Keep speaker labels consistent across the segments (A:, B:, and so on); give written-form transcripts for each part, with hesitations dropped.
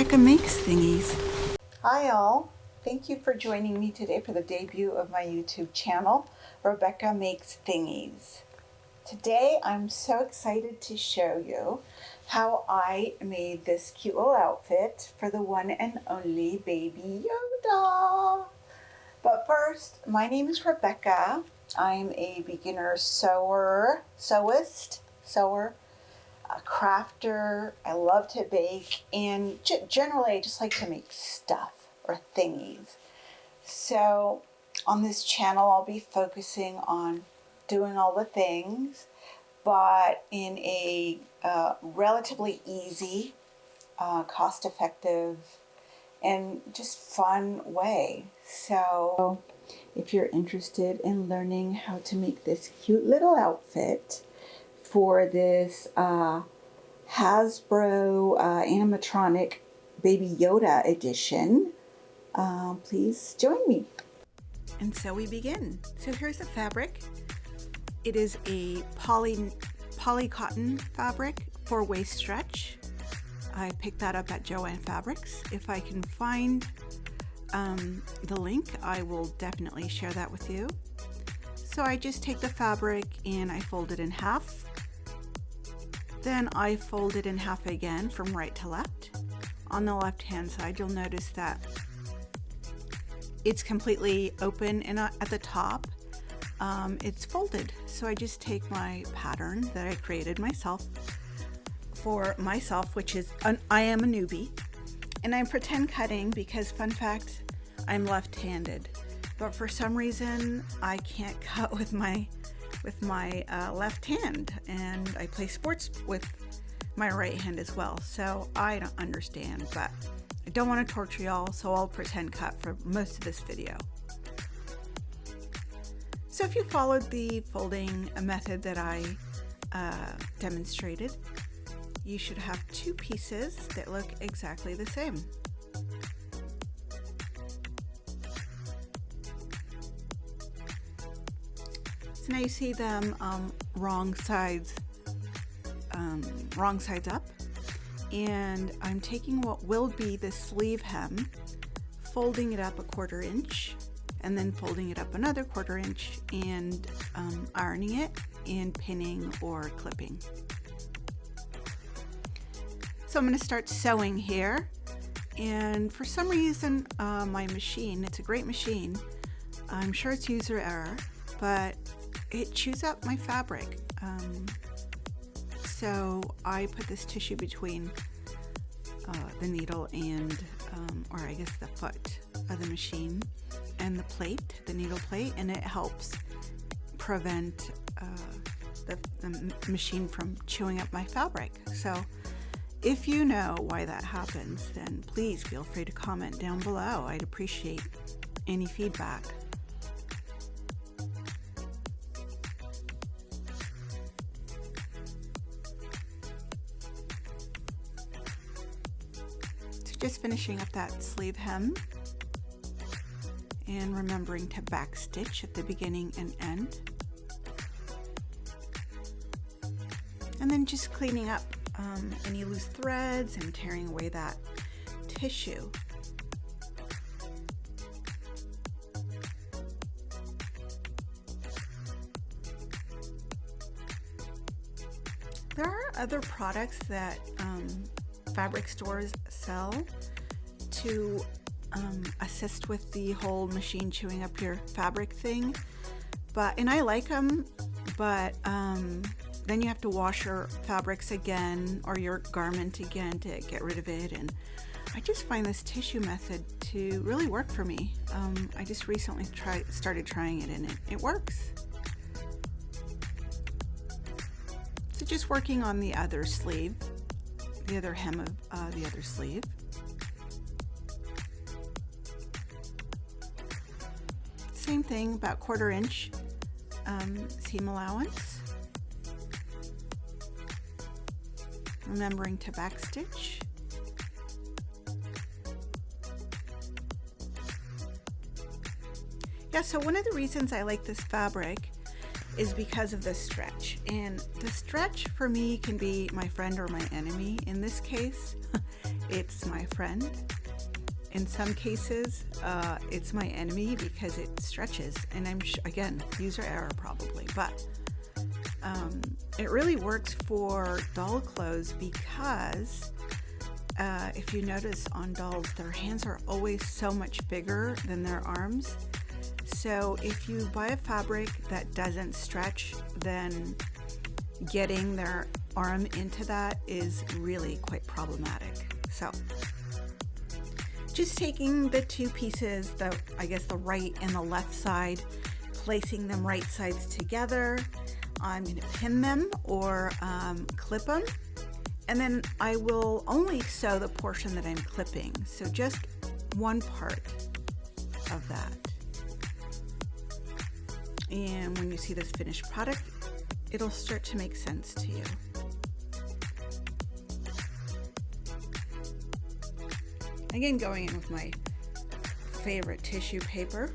A: Rebecca Makes Thingies.
B: Hi all, thank you for joining me today for the debut of my YouTube channel, Rebecca Makes Thingies. Today I'm so excited to show you how I made this cute little outfit for the one and only baby Yoda. But first, my name is Rebecca. I'm a beginner sewer, a crafter. I love to bake, and generally I just like to make stuff or thingies. So on this channel I'll be focusing on doing all the things, but in a relatively easy, cost-effective, and just fun way. So if you're interested in learning how to make this cute little outfit for this Hasbro animatronic Baby Yoda edition, please join me.
A: And so we begin. So here's the fabric. It is a poly cotton fabric, 4-way stretch. I picked that up at Joann Fabrics. If I can find the link, I will definitely share that with you. So I just take the fabric and I fold it in half. Then I fold it in half again from right to left. On the left hand side, you'll notice that it's completely open, and at the top it's folded. So I just take my pattern that I created myself for myself, which is I am a newbie, and I'm pretend cutting because, fun fact, I'm left-handed, but for some reason I can't cut with my left hand, and I play sports with my right hand as well, so I don't understand, but I don't want to torture y'all, so I'll pretend cut for most of this video. So if you followed the folding method that I demonstrated, you should have two pieces that look exactly the same. So now you see them wrong sides up, and I'm taking what will be the sleeve hem, folding it up a 1/4 inch, and then folding it up another 1/4 inch, and ironing it and pinning or clipping. So I'm going to start sewing here, and for some reason my machine, it's a great machine, I'm sure it's user error, but it chews up my fabric. So I put this tissue between the needle and, or I guess the foot of the machine and the plate, the needle plate, and it helps prevent the machine from chewing up my fabric. So if you know why that happens, then please feel free to comment down below. I'd appreciate any feedback. Just finishing up that sleeve hem and remembering to back stitch at the beginning and end, and then just cleaning up any loose threads and tearing away that tissue. There are other products that fabric stores sell to assist with the whole machine chewing up your fabric thing, and I like them, but then you have to wash your fabrics again or your garment again to get rid of it, and I just find this tissue method to really work for me. I just recently started trying it, and it works. So just working on the other sleeve, the other hem of the other sleeve. Same thing, about 1/4 inch seam allowance. Remembering to back stitch. Yeah, so one of the reasons I like this fabric is because of the stretch. And the stretch for me can be my friend or my enemy. In this case, it's my friend. In some cases, it's my enemy because it stretches. And again, user error probably, but it really works for doll clothes because if you notice on dolls, their hands are always so much bigger than their arms. So if you buy a fabric that doesn't stretch, then getting their arm into that is really quite problematic. So just taking the two pieces, the right and the left side, placing them right sides together. I'm going to pin them or clip them, and then I will only sew the portion that I'm clipping. So just one part of that. And when you see this finished product, it'll start to make sense to you. Again, going in with my favorite tissue paper.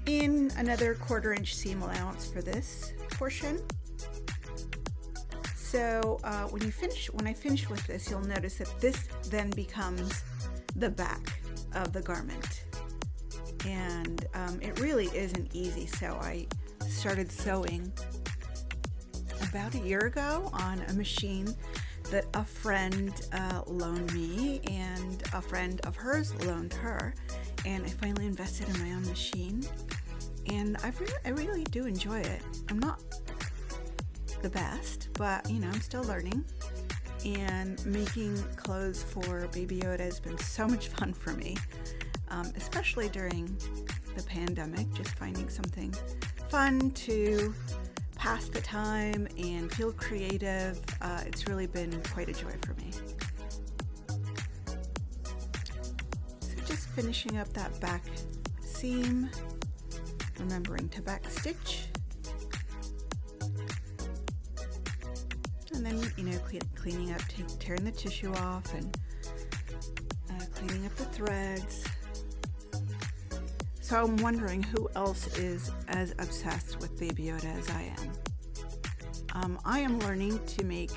A: In another 1/4 inch seam allowance for this portion. So when I finish with this, you'll notice that this then becomes the back of the garment. And it really isn't easy. So I started sewing about a year ago on a machine that a friend loaned me, and a friend of hers loaned her. And I finally invested in my own machine, and I really do enjoy it. I'm not the best, but I'm still learning. And making clothes for Baby Yoda has been so much fun for me. Especially during the pandemic, just finding something fun to pass the time and feel creative. It's really been quite a joy for me. So just finishing up that back seam, remembering to back stitch, and then cleaning up, tearing the tissue off, and cleaning up the threads. So I'm wondering who else is as obsessed with Baby Yoda as I am. I am learning to make,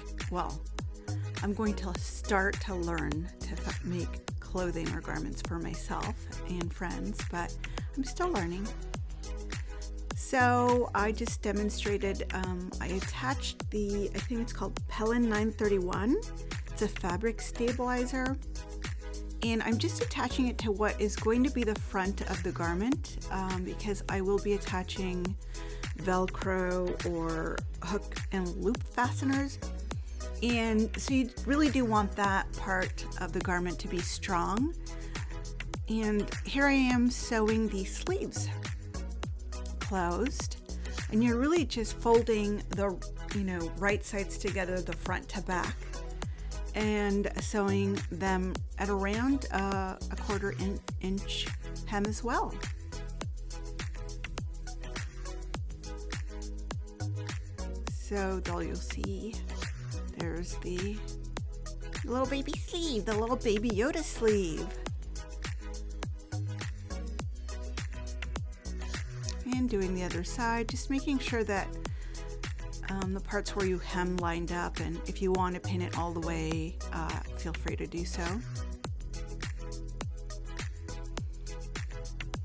A: I'm going to start to learn to make clothing or garments for myself and friends, but I'm still learning. So I just demonstrated, I attached I think it's called Pellin 931. It's a fabric stabilizer. And I'm just attaching it to what is going to be the front of the garment because I will be attaching Velcro or hook and loop fasteners. And so you really do want that part of the garment to be strong. And here I am sewing the sleeves closed. And you're really just folding the right sides together, the front to back, and sewing them at around a 1/4 inch hem as well. So you'll see there's the little baby sleeve, the little Baby Yoda sleeve. And doing the other side, just making sure that the parts where you hem lined up, and if you want to pin it all the way, feel free to do so.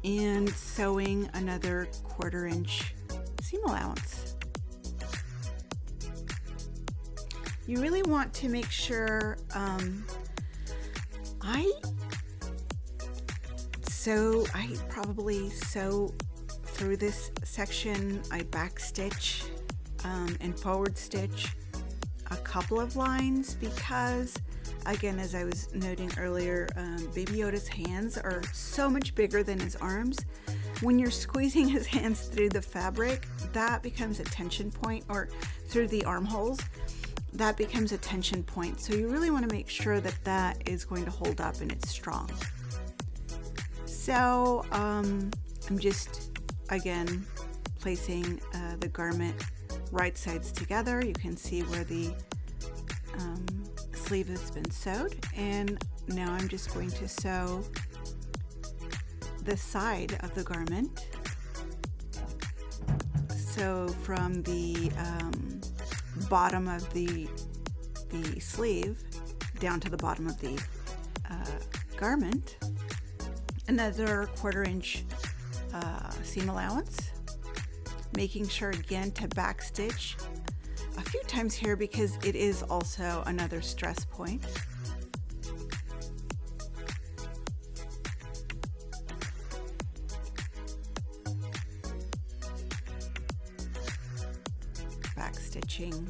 A: And sewing another 1/4 inch seam allowance. You really want to make sure, I probably sew through this section. I back stitch and forward stitch a couple of lines because, again, as I was noting earlier, Baby Yoda's hands are so much bigger than his arms. When you're squeezing his hands through the fabric, that becomes a tension point, or through the armholes, that becomes a tension point. So you really want to make sure that that is going to hold up and it's strong. So I'm just, again, placing the garment right sides together. You can see where the sleeve has been sewed, and now I'm just going to sew the side of the garment. So from the bottom of the sleeve down to the bottom of the garment, another 1/4 inch seam allowance, making sure again to backstitch a few times here because it is also another stress point. Backstitching.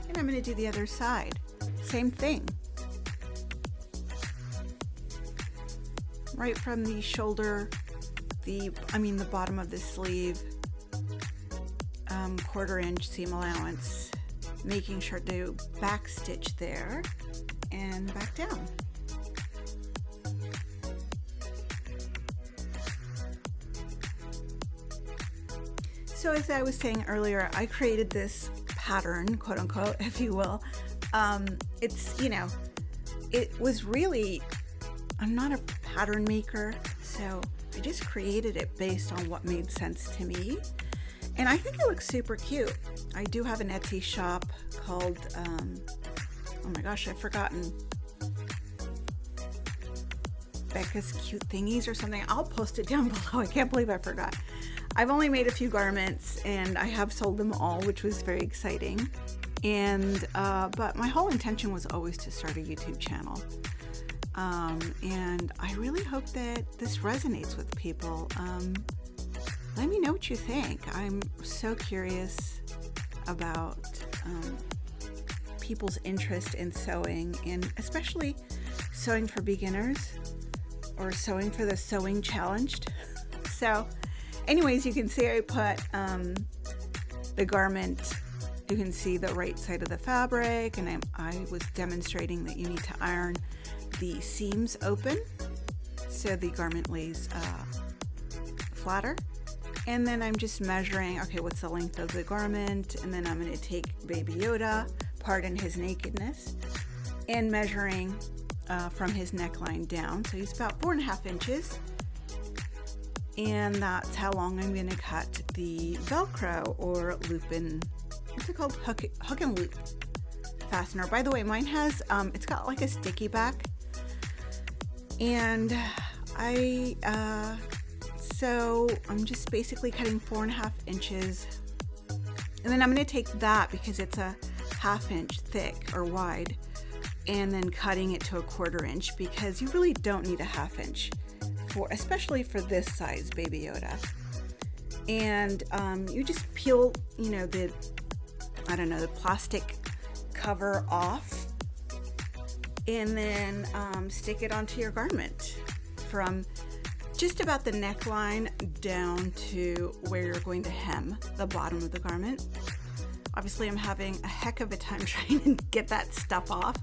A: And I'm going to do the other side. Same thing. Right from the shoulder, the bottom of the sleeve, 1/4 inch seam allowance, making sure to backstitch there and back down. So as I was saying earlier, I created this pattern, quote unquote, if you will. It was really, I'm not a pattern maker, so I just created it based on what made sense to me. And I think it looks super cute. I do have an Etsy shop called, oh my gosh, I've forgotten. Becca's Cute Thingies or something. I'll post it down below. I can't believe I forgot. I've only made a few garments and I have sold them all, which was very exciting. And but my whole intention was always to start a YouTube channel. And I really hope that this resonates with people. Let me know what you think. I'm so curious about people's interest in sewing, and especially sewing for beginners or sewing for the sewing challenged. So anyways, you can see I put the garment, you can see the right side of the fabric, and I was demonstrating that you need to iron the seams open so the garment lays flatter. And then I'm just measuring, okay, what's the length of the garment, and then I'm going to take Baby Yoda, pardon his nakedness, and measuring from his neckline down. So he's about 4.5 inches. And that's how long I'm going to cut the Velcro or loop and, what's it called? Hook and loop fastener. By the way, mine has, it's got like a sticky back. And so I'm just basically cutting 4.5 inches. And then I'm going to take that because it's a 1/2 inch thick or wide, and then cutting it to a 1/4 inch because you really don't need a 1/2 inch. Especially for this size Baby Yoda. And you just peel, the plastic cover off, and then stick it onto your garment from just about the neckline down to where you're going to hem the bottom of the garment. Obviously, I'm having a heck of a time trying to get that stuff off,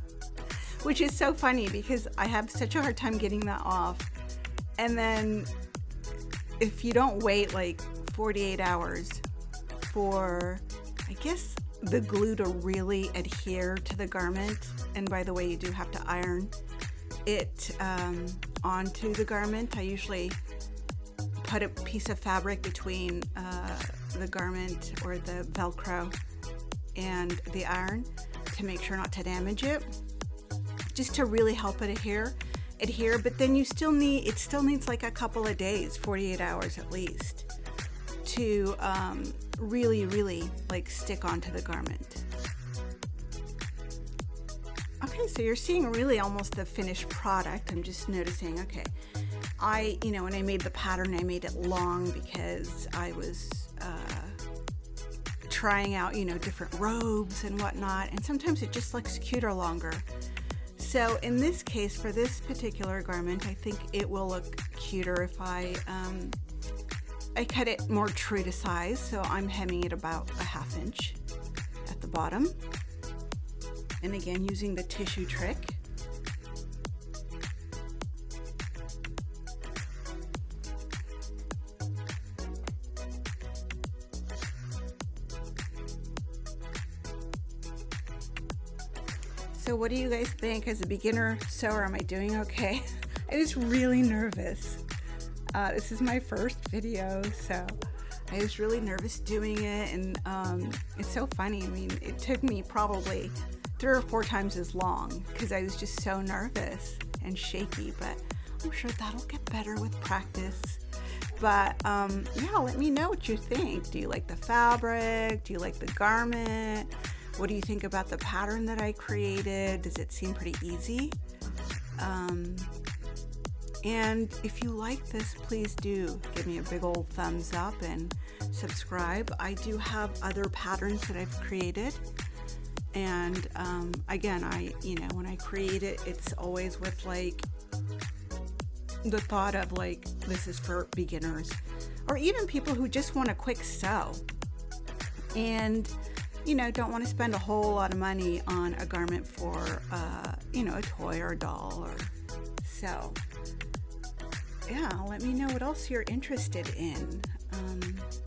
A: which is so funny because I have such a hard time getting that off. And then if you don't wait like 48 hours for, I guess, the glue to really adhere to the garment, and by the way, you do have to iron it onto the garment. I usually put a piece of fabric between the garment or the Velcro and the iron to make sure not to damage it, just to really help it adhere, but then it still needs like a couple of days, 48 hours at least, to really like stick onto the garment. Okay, so you're seeing really almost the finished product. I'm just noticing, okay, when I made the pattern, I made it long because I was trying out, different robes and whatnot, and sometimes it just looks cuter longer. So in this case, for this particular garment, I think it will look cuter if I cut it more true to size. So I'm hemming it about a 1/2 inch at the bottom. And again, using the tissue trick. So what do you guys think? As a beginner sewer, am I doing okay? I was really nervous. This is my first video, so I was really nervous doing it, and it's so funny. I mean, it took me probably 3 or 4 times as long because I was just so nervous and shaky, but I'm sure that'll get better with practice. But yeah, let me know what you think. Do you like the fabric? Do you like the garment? What do you think about the pattern that I created? Does it seem pretty easy? And if you like this, please do give me a big old thumbs up and subscribe. I do have other patterns that I've created. And again, when I create it, it's always with like the thought of like, this is for beginners or even people who just want a quick sew and don't want to spend a whole lot of money on a garment for a toy or a doll or so. Yeah, let me know what else you're interested in.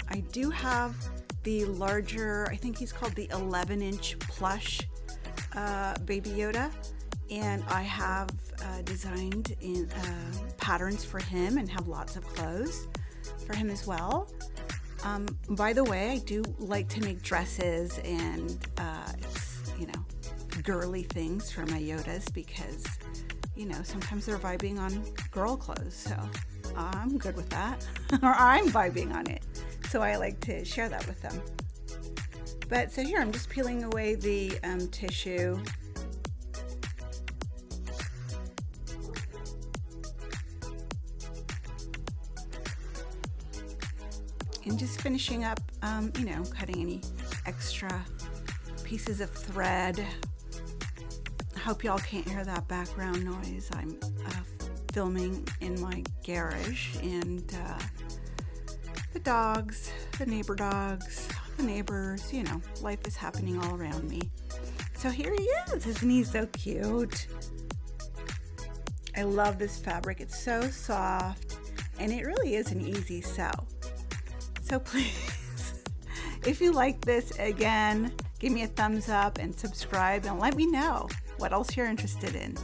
A: I do have the larger, I think he's called the 11-inch plush Baby Yoda, and I have designed in patterns for him and have lots of clothes for him as well. By the way, I do like to make dresses and girly things for my Yodas because sometimes they're vibing on girl clothes, so I'm good with that. Or I'm vibing on it, so I like to share that with them. But so here, I'm just peeling away the tissue. And just finishing up, cutting any extra pieces of thread. I hope y'all can't hear that background noise. I'm filming in my garage, and the dogs, the neighbor dogs, the neighbors, life is happening all around me. So here he is. Isn't he so cute? I love this fabric. It's so soft, and it really is an easy sew. So please, if you like this, again, give me a thumbs up and subscribe and let me know what else you're interested in.